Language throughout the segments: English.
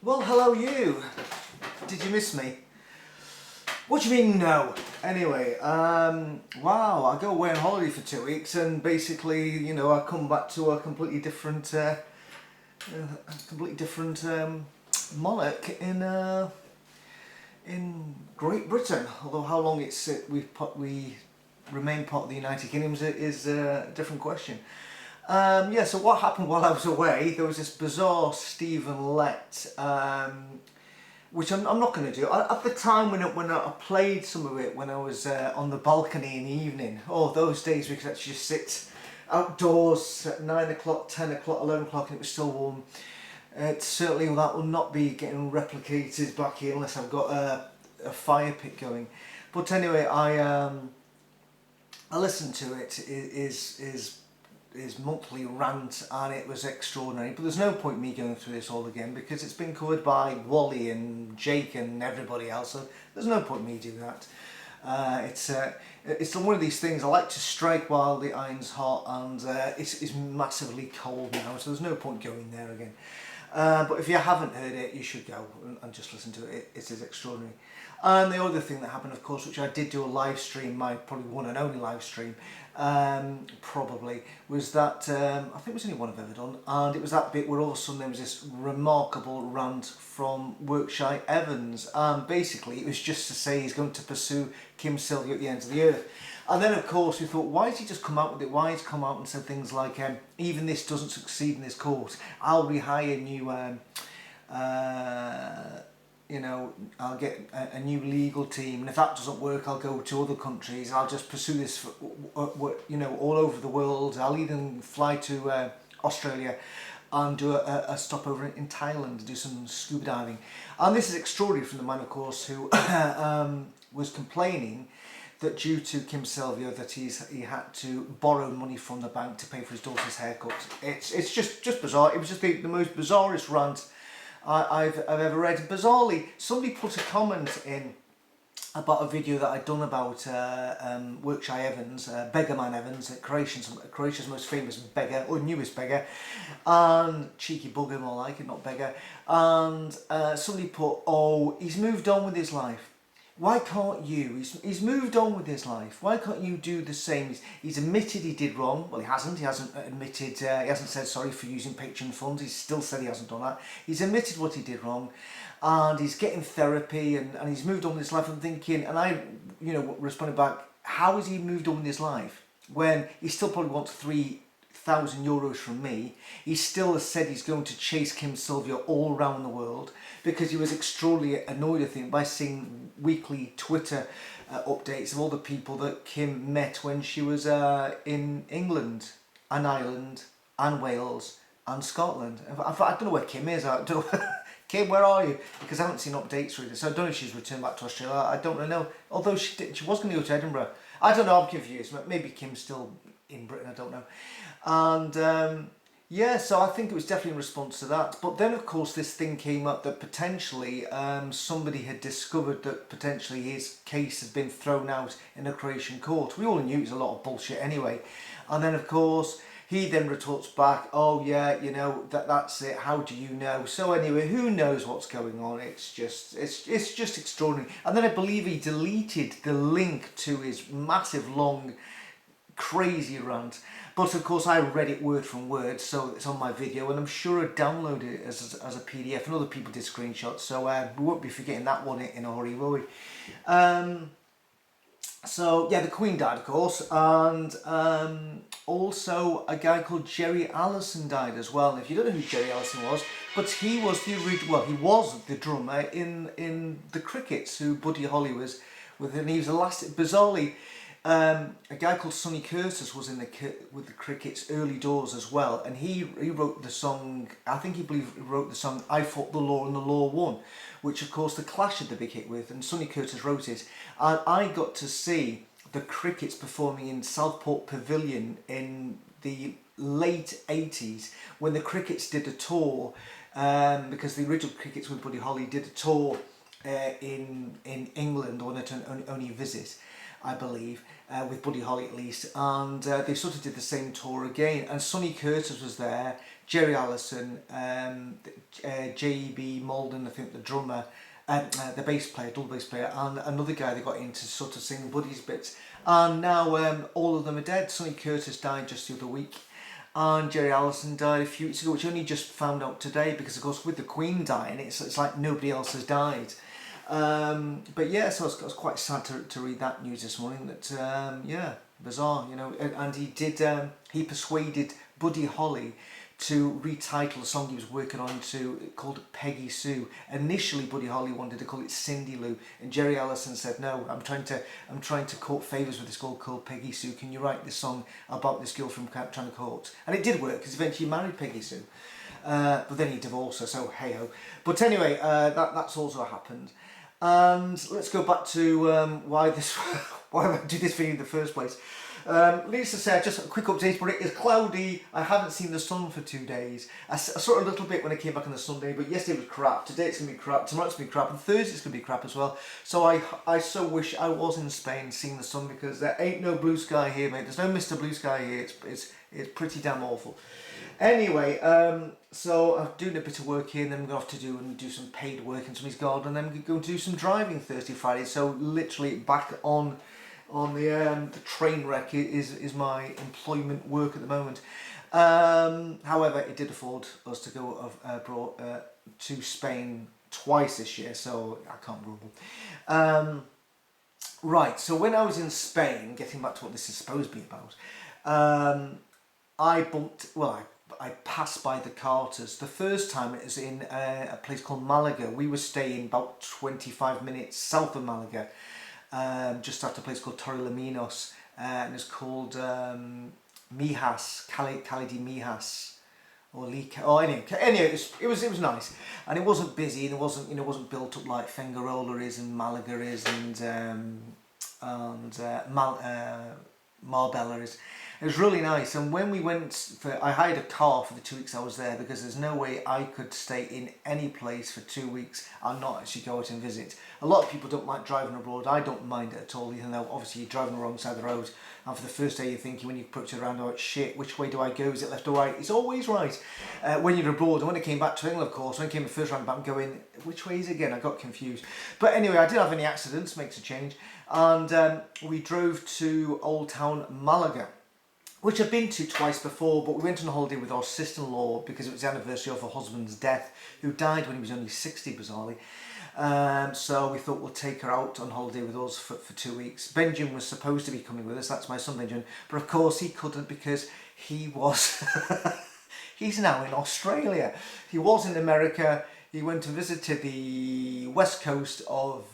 Well, hello you. Did you miss me? What do you mean no? Anyway, wow, I go away on holiday for 2 weeks and basically, I come back to a completely different, monarch in Great Britain. Although how long we remain part of the United Kingdom is a different question. So what happened while I was away, there was this bizarre Stephen Lett, which I'm not going to do. At the time when I played some of it when I was on the balcony in the evening, those days we could actually just sit outdoors at 9 o'clock, 10 o'clock, 11 o'clock and it was still warm. Certainly that will not be getting replicated back here unless I've got a fire pit going. But anyway, I listened to it, his monthly rant, and it was extraordinary. But there's no point me going through this all again because it's been covered by Wally and Jake and everybody else, so there's no point me doing that. It's one of these things I like to strike while the iron's hot, and it's massively cold now, so there's no point going there again. But if you haven't heard it, you should go and just listen to it. It is extraordinary. And the other thing that happened, of course, which I did do a live stream, my probably one and only live stream, was that, I think it was only one I've ever done, and it was that bit where all of a sudden there was this remarkable rant from Workshire Evans, and basically it was just to say he's going to pursue Kim Sylvia at the ends of the earth. And then of course we thought, why has he just come out with it? Why has he come out and said things like, even this doesn't succeed in this course, I'll rehire new, I'll get a new legal team, and if that doesn't work I'll go to other countries, I'll just pursue this for, all over the world. I'll even fly to Australia and do a stopover in Thailand to do some scuba diving. And this is extraordinary from the man, of course, who was complaining that due to Kim Sylvia that he had to borrow money from the bank to pay for his daughter's haircut. It's just bizarre. It was just the most bizarrest rant I've ever read. Bizarrely, somebody put a comment in about a video that I'd done about Workshire Evans, Beggarman Evans, Croatia's most famous beggar, or newest beggar, and cheeky bugger more like it, not beggar. And somebody put, he's moved on with his life. Why can't you? He's moved on with his life. Why can't you do the same? He's admitted he did wrong. Well, he hasn't. He hasn't admitted. He hasn't said sorry for using Patreon funds. He's still said he hasn't done that. He's admitted what he did wrong, and he's getting therapy, and he's moved on with his life. I'm thinking, and I, responded back, how has he moved on with his life when he still probably wants €3,000 from me? He still has said he's going to chase Kim Sylvia all around the world because he was extraordinarily annoyed, I think, by seeing weekly Twitter updates of all the people that Kim met when she was in England and Ireland and Wales and Scotland. I don't know where Kim is. I don't know. Kim, where are you? Because I haven't seen updates really. So I don't know if she's returned back to Australia. I don't really know. Although she was going to go to Edinburgh. I don't know, I'm confused. Maybe Kim's still in Britain, I don't know. And so I think it was definitely in response to that. But then of course this thing came up that potentially somebody had discovered that potentially his case had been thrown out in a Croatian court. We all knew it was a lot of bullshit anyway. And then of course he then retorts back, that's it, how do you know? So anyway, who knows what's going on? It's just extraordinary. And then I believe he deleted the link to his massive long crazy rant, but of course I read it word from word, so it's on my video, and I'm sure I downloaded it as a PDF, and other people did screenshots, so we won't be forgetting that one in a hurry, will we? The Queen died, of course, and also a guy called Jerry Allison died as well. And if you don't know who Jerry Allison was, but he was he was the drummer in the Crickets, who Buddy Holly was with, and he was the last, bizarrely, a guy called Sonny Curtis was with the Crickets early doors as well, and he wrote the song, he wrote the song I Fought the Law and the Law Won, which of course the Clash had the big hit with, and Sonny Curtis wrote it. And I got to see the Crickets performing in Southport Pavilion in the late 80s when the Crickets did a tour, because the original Crickets with Buddy Holly did a tour in England on an only visit. I believe, with Buddy Holly at least, and they sort of did the same tour again. And Sonny Curtis was there, Jerry Allison, J.B. Malden, I think the drummer, the bass player, double bass player, and another guy they got in to sort of sing Buddy's bits. And now all of them are dead. Sonny Curtis died just the other week, and Jerry Allison died a few weeks ago, which I only just found out today, because of course with the Queen dying, it's like nobody else has died. But yeah, so I was quite sad to read that news this morning, that yeah, bizarre, you know. And he persuaded Buddy Holly to retitle a song he was working on called Peggy Sue. Initially Buddy Holly wanted to call it Cindy Lou, and Jerry Allison said, no, I'm trying to court favours with this girl called Peggy Sue. Can you write this song about this girl from trying to court? And it did work, because eventually he married Peggy Sue, but then he divorced her, so hey ho. But anyway, that's also happened. And let's go back to why I do this video in the first place. Lisa said, just a quick update, but it is cloudy. I haven't seen the sun for 2 days. I saw it a little bit when I came back on the Sunday, but yesterday was crap. Today it's going to be crap. Tomorrow it's going to be crap. And Thursday it's going to be crap as well. So I so wish I was in Spain seeing the sun, because there ain't no blue sky here, mate. There's no Mr. Blue Sky here. It's pretty damn awful. Anyway, so I'm doing a bit of work here, and then I'm going to have to do some paid work in somebody's garden, and then I'm going to do some driving Thursday, Friday. So literally back on the train wreck is my employment work at the moment. However, it did afford us to go abroad to Spain twice this year, so I can't grumble. Right, so when I was in Spain, getting back to what this is supposed to be about, I passed by the Carters. The first time it was in a place called Malaga. We were staying about 25 minutes south of Malaga, just after a place called Torrelaminos, and it's called Mijas, Cali de Mijas, or anyway, it was nice, and it wasn't busy, and it wasn't built up like Fengarola is and Malaga is and Marbella is. It was really nice, and when we went I hired a car for the 2 weeks I was there, because there's no way I could stay in any place for 2 weeks and not actually go out and visit. A lot of people don't like driving abroad. I don't mind it at all, even though obviously you're driving the wrong side of the road, and for the first day you're thinking, when you approach it around, oh shit, which way do I go? Is it left or right? It's always right when you're abroad. And when I came back to England, of course, when I came the first round back, I'm going, which way is it again? I got confused. But anyway, I didn't have any accidents, makes a change, and we drove to Old Town Malaga, which I've been to twice before, but we went on a holiday with our sister-in-law because it was the anniversary of her husband's death, who died when he was only 60, bizarrely. So we thought we'll take her out on holiday with us for 2 weeks. Benjamin was supposed to be coming with us, that's my son Benjamin, but of course he couldn't, because he was, he's now in Australia. He was in America. He went and visited the west coast of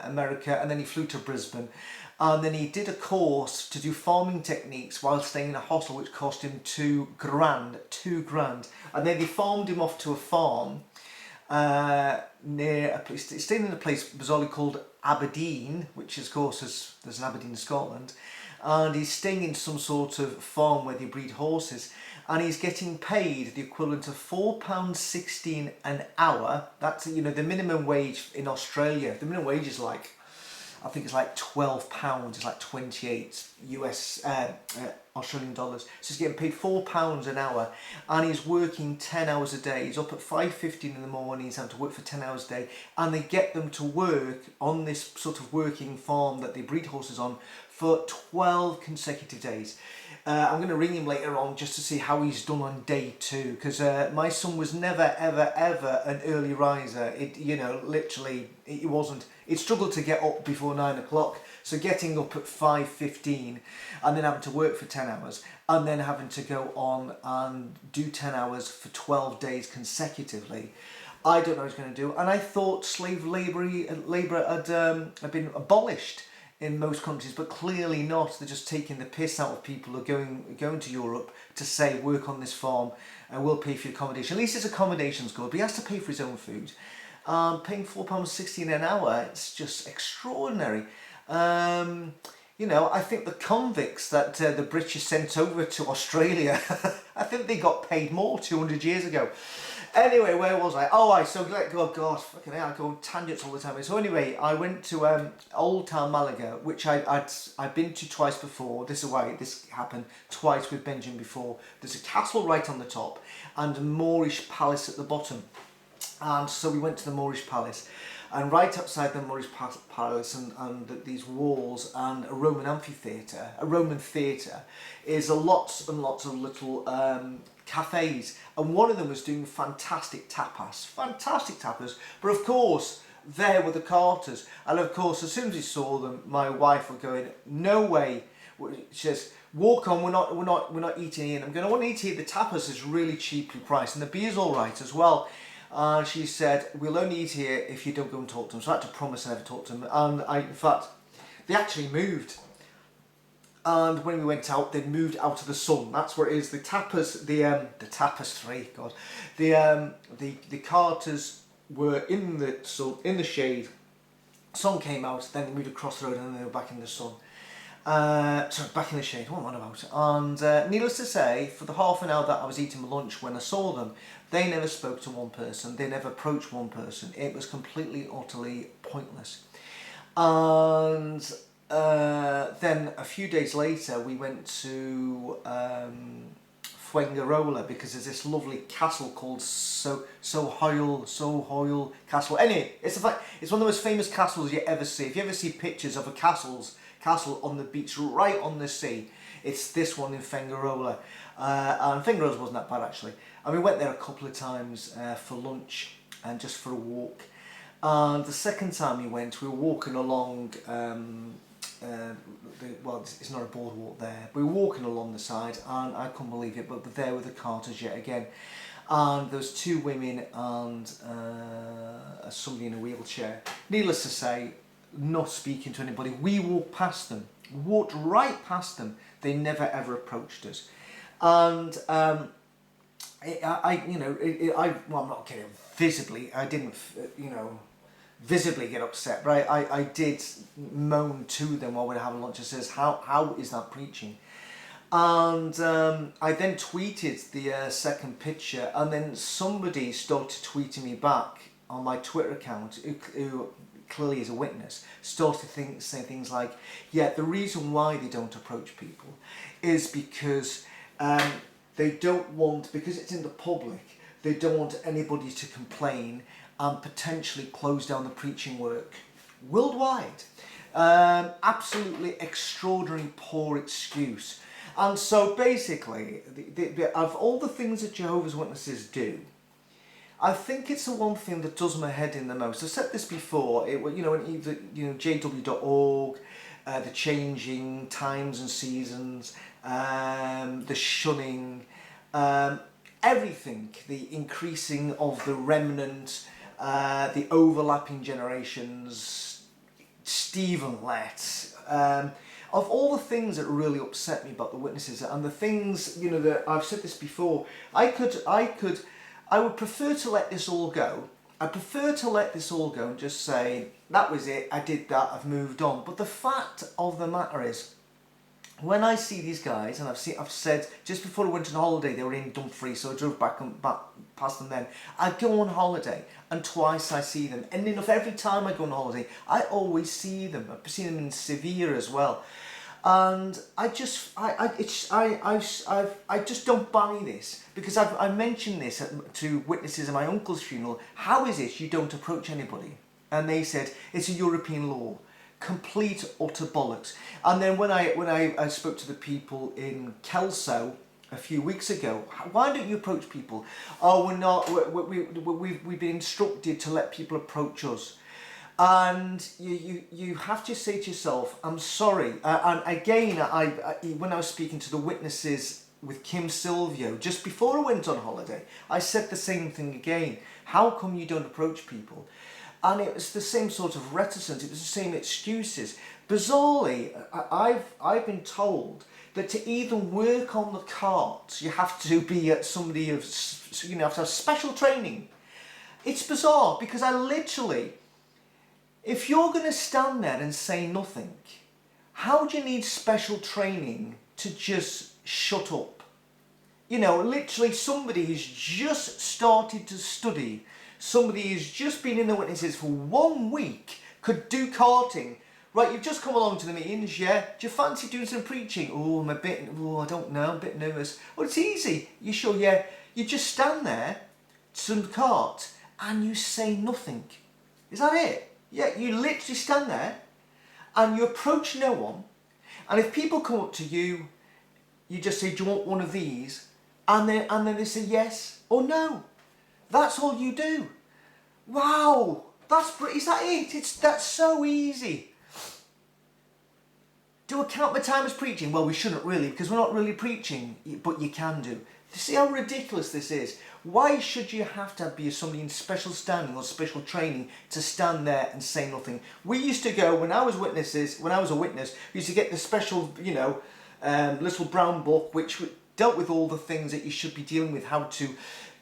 America, and then he flew to Brisbane. And then he did a course to do farming techniques while staying in a hostel, which cost him $2 grand. And then they farmed him off to a farm near a place, staying in a place bizarrely called Aberdeen, which is, of course, there's an Aberdeen in Scotland. And he's staying in some sort of farm where they breed horses. And he's getting paid the equivalent of £4.16 an hour. That's, the minimum wage in Australia. The minimum wage is like, I think it's like £12, it's like 28 Australian dollars. So he's getting paid £4 an hour, and he's working 10 hours a day. He's up at 5:15 in the morning, he's having to work for 10 hours a day, and they get them to work on this sort of working farm that they breed horses on for 12 consecutive days. I'm going to ring him later on just to see how he's done on day 2, because my son was never ever an early riser. Literally he wasn't. It struggled to get up before 9 o'clock, so getting up at 5:15 and then having to work for 10 hours and then having to go on and do 10 hours for 12 days consecutively, I don't know what he's going to do. And I thought slave labour had been abolished in most countries, but clearly not. They're just taking the piss out of people who are going to Europe to say, work on this farm and we'll pay for your accommodation. At least his accommodation's good, but he has to pay for his own food. Paying £4.16 an hour, it's just extraordinary. I think the convicts that the British sent over to Australia, I think they got paid more 200 years ago. Anyway, where was I? Oh, so let go. God, fucking hell, I go on tangents all the time. So anyway, I went to Old Town Malaga, which I'd been to twice before. This is why this happened twice with Benjamin before. There's a castle right on the top and a Moorish palace at the bottom. And so we went to the Moorish palace, and right outside the Moorish palace and these walls and a Roman amphitheatre, a Roman theatre, is lots and lots of little cafes, and one of them was doing fantastic tapas, but of course there were the carters, and of course as soon as we saw them, my wife was going, no way. She says, walk on, we're not eating here. And I'm going, I want to eat here. The tapas is really cheaply priced and the beer's all right as well. And she said, we'll only eat here if you don't go and talk to them. So I had to promise I never talk to them. And in fact, they actually moved. And when we went out, they'd moved out of the sun. That's where it is. The tapas, the tapestry, God, the carters were in the sun, in the shade. Sun came out, then they moved across the road, and then they were back in the sun. Sorry, back in the shade. What am I about? And needless to say, for the half an hour that I was eating my lunch when I saw them, they never spoke to one person. They never approached one person. It was completely, utterly pointless. And then a few days later, we went to Fuengirola because there's this lovely castle called Sohoyl Castle. Anyway, it's one of the most famous castles you ever see. If you ever see pictures of a castle on the beach right on the sea, it's this one in Fuengirola. And Fuengirola wasn't that bad actually. And we went there a couple of times for lunch and just for a walk. And the second time we went, we were walking along, well, it's not a boardwalk there, but we were walking along the side, and I couldn't believe it, but there were the carters yet again. And there was two women and somebody in a wheelchair. Needless to say, not speaking to anybody. We walked past them, walked right past them. They never ever approached us. And well, I'm not kidding. Visibly, I didn't, visibly get upset, but I did moan to them while we were having lunch. I says, how is that preaching? And I then tweeted the second picture, and then somebody started tweeting me back on my Twitter account, who clearly is a witness, started saying things like, yeah, the reason why they don't approach people is because they don't want, because it's in the public, they don't want anybody to complain and potentially close down the preaching work worldwide. Absolutely extraordinary poor excuse. And so basically, of all the things that Jehovah's Witnesses do, I think it's the one thing that does my head in the most. I've said this before, jw.org, the changing times and seasons, the shunning, everything, the increasing of the remnant, the overlapping generations, Stephen Lett, of all the things that really upset me about the witnesses, and the things, that I've said this before, I would prefer to let this all go. I prefer to let this all go and just say, that was it, I did that, I've moved on. But the fact of the matter is, when I see these guys, and I've said, just before I went on holiday, they were in Dumfries, so I drove back past them then. I go on holiday, and twice I see them. And enough, every time I go on holiday, I always see them. I've seen them in Sevilla as well. And I just don't buy this, because I mentioned this to witnesses at my uncle's funeral. How is it you don't approach anybody? And they said, it's a European law. Complete utter bollocks. And then when I spoke to the people in Kelso a few weeks ago, why don't you approach people? Oh, we're not. We've been instructed to let people approach us. And you have to say to yourself, I'm sorry. And again, when I was speaking to the witnesses with Kim Silvio just before I went on holiday, I said the same thing again. How come you don't approach people? And it was the same sort of reticence, it was the same excuses. Bizarrely, I've been told that to even work on the cart, you have to be somebody of, have to have special training. It's bizarre, because I literally, if you're going to stand there and say nothing, how do you need special training to just shut up? you know, literally somebody who's just started to study, somebody who's just been in the witnesses for 1 week could do karting. Right, you've just come along to the meetings, yeah? Do you fancy doing some preaching? Oh, I don't know, I'm a bit nervous. Well, it's easy. You sure? Yeah. You just stand there, some cart, and you say nothing. Is that it? Yeah, you literally stand there, and you approach no one, and if people come up to you, you just say, do you want one of these? And then they say yes or no. That's all you do. Wow, is that it? That's so easy. Do I count my time as preaching? Well, we shouldn't really, because we're not really preaching, but you can do. See how ridiculous this is? Why should you have to be somebody in special standing or special training to stand there and say nothing? We used to go, when I was a witness, we used to get the special, you know, little brown book which dealt with all the things that you should be dealing with, how to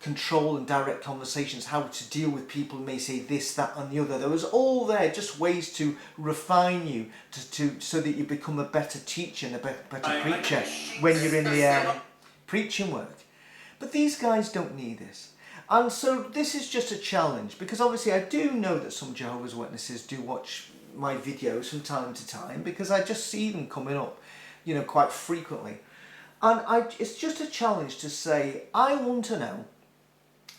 control and direct conversations, how to deal with people who may say this, that and the other. There was all there, just ways to refine you so that you become a better teacher and a better preacher when you're in the preaching work. But these guys don't need this. And so this is just a challenge, because obviously I do know that some Jehovah's Witnesses do watch my videos from time to time, because I just see them coming up, you know, quite frequently. And it's just a challenge to say, I want to know,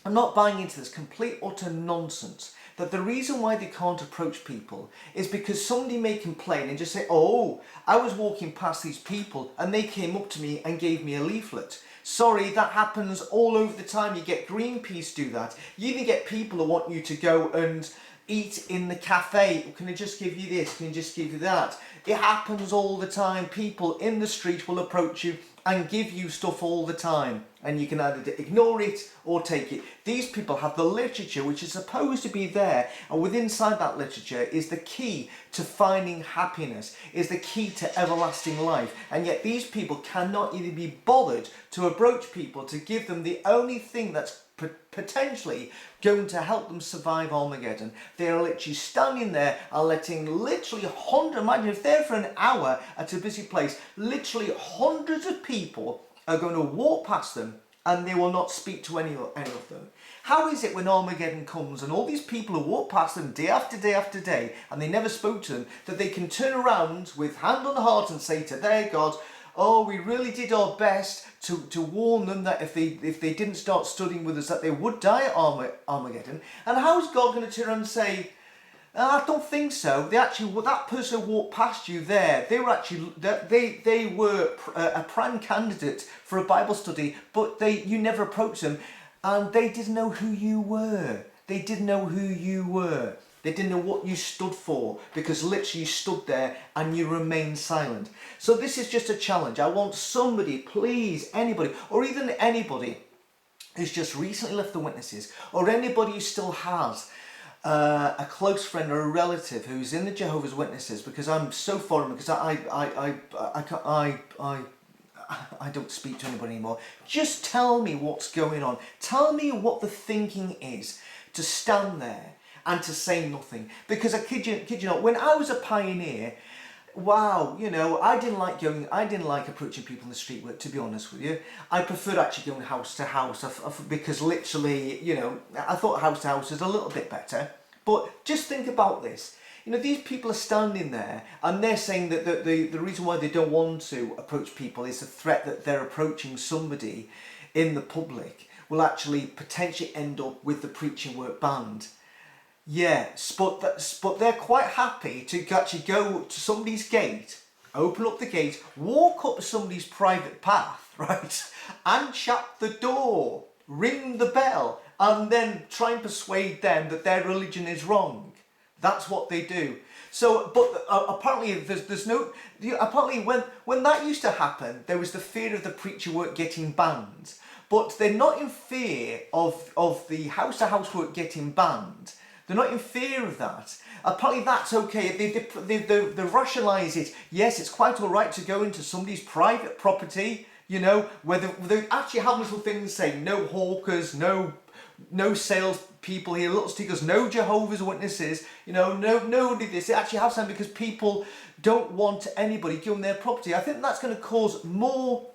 I'm not buying into this complete utter nonsense, that the reason why they can't approach people is because somebody may complain and just say, oh, I was walking past these people and they came up to me and gave me a leaflet. Sorry, that happens all over the time. You get Greenpeace do that. You even get people who want you to go and eat in the cafe. Can I just give you this? Can I just give you that? It happens all the time. People in the street will approach you and give you stuff all the time, and you can either ignore it or take it. These people have the literature which is supposed to be there, and within inside that literature is the key to finding happiness, is the key to everlasting life, and yet these people cannot even be bothered to approach people to give them the only thing that's potentially going to help them survive Armageddon. They are literally standing there and letting literally imagine if they're for an hour at a busy place, literally hundreds of people are going to walk past them and they will not speak to any of them. How is it when Armageddon comes and all these people who walk past them day after day after day and they never spoke to them, that they can turn around with hand on the heart and say to their God, oh, we really did our best to warn them that if they didn't start studying with us that they would die at Armageddon. And how is God going to turn around and say, I don't think so. That person who walked past you there, they were a prime candidate for a Bible study, but you never approached them, and they didn't know who you were. They didn't know who you were. They didn't know what you stood for, because literally you stood there and you remained silent. So this is just a challenge. I want somebody, please, anybody, or even anybody who's just recently left the witnesses, or anybody who still has a close friend or a relative who's in the Jehovah's Witnesses, because I'm so foreign, because I don't speak to anybody anymore. Just tell me what's going on. Tell me what the thinking is to stand there and to say nothing. Because I kid you not, when I was a pioneer, wow, you know, I didn't like approaching people in the street, to be honest with you. I preferred actually going house to house, because literally, you know, I thought house to house is a little bit better. But just think about this. You know, these people are standing there and they're saying that the reason why they don't want to approach people is the threat that they're approaching somebody in the public will actually potentially end up with the preaching work banned. Yes, but they're quite happy to actually go to somebody's gate, open up the gate, walk up somebody's private path, right, and shut the door, ring the bell, and then try and persuade them that their religion is wrong. That's what they do. So, but apparently there's no. Apparently, when that used to happen, there was the fear of the preacher work getting banned. But they're not in fear of the house-to-house work getting banned. They're not in fear of that. Apparently that's okay. They rationalise it. Yes, it's quite all right to go into somebody's private property, you know, where they actually have little things saying no hawkers, no sales people here, little stickers, no Jehovah's Witnesses, you know, nobody this. They actually have something because people don't want anybody going their property. I think that's going to cause more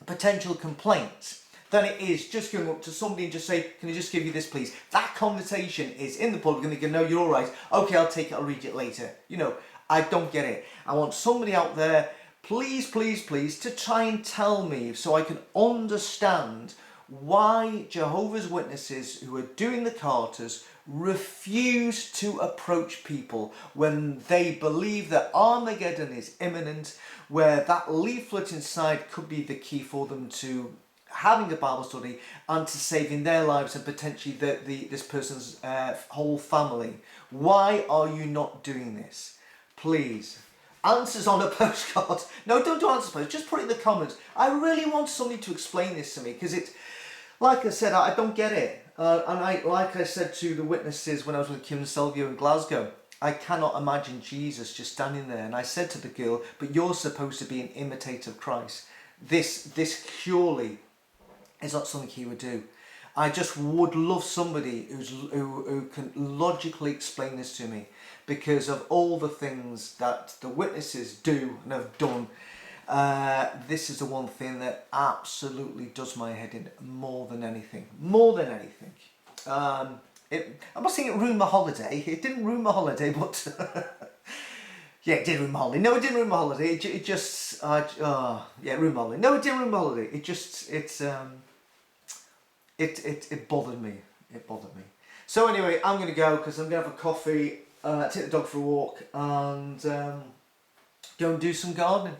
potential complaints than it is just going up to somebody and just say, can I just give you this please? That conversation is in the public and they go, no, you're all right. Okay, I'll take it, I'll read it later. You know, I don't get it. I want somebody out there, please, please, please, to try and tell me so I can understand why Jehovah's Witnesses who are doing the Carters refuse to approach people when they believe that Armageddon is imminent, where that leaflet inside could be the key for them to having a Bible study and to saving their lives and potentially this person's whole family. Why are you not doing this? Please. Answers on a postcard. No, don't do answers postcards. Just put it in the comments. I really want somebody to explain this to me because it's, like I said, I don't get it. Like I said to the witnesses when I was with Kim Selvio in Glasgow, I cannot imagine Jesus just standing there. And I said to the girl, but you're supposed to be an imitator of Christ. This surely is not something he would do. I just would love somebody who can logically explain this to me, because of all the things that the witnesses do and have done. This is the one thing that absolutely does my head in more than anything. More than anything. I'm not saying it ruined my holiday. It didn't ruin my holiday, but yeah, it did ruin my holiday. No, it didn't ruin my holiday. It just, yeah, it ruined my holiday. No, it didn't ruin my holiday. It bothered me. It bothered me. So anyway, I'm going to go because I'm going to have a coffee, take the dog for a walk, and go and do some gardening.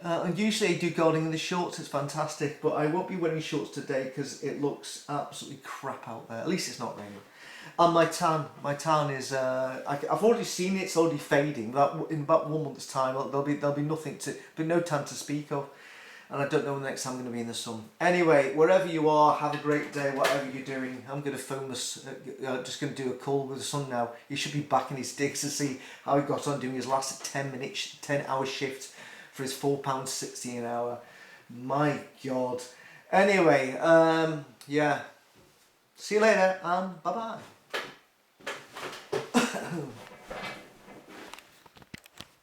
And usually I do gardening in the shorts, it's fantastic, but I won't be wearing shorts today because it looks absolutely crap out there. At least it's not raining. And my tan is, I've already seen it, it's already fading. In about 1 month's time, there'll be nothing to, but no tan to speak of. And I don't know when the next time I'm going to be in the sun. Anyway, wherever you are, have a great day, whatever you're doing. I'm going to phone this, just going to do a call with the son now. He should be back in his digs to see how he got on doing his last 10-hour shift for his £4.60 an hour. My God. Anyway, yeah. See you later and bye-bye.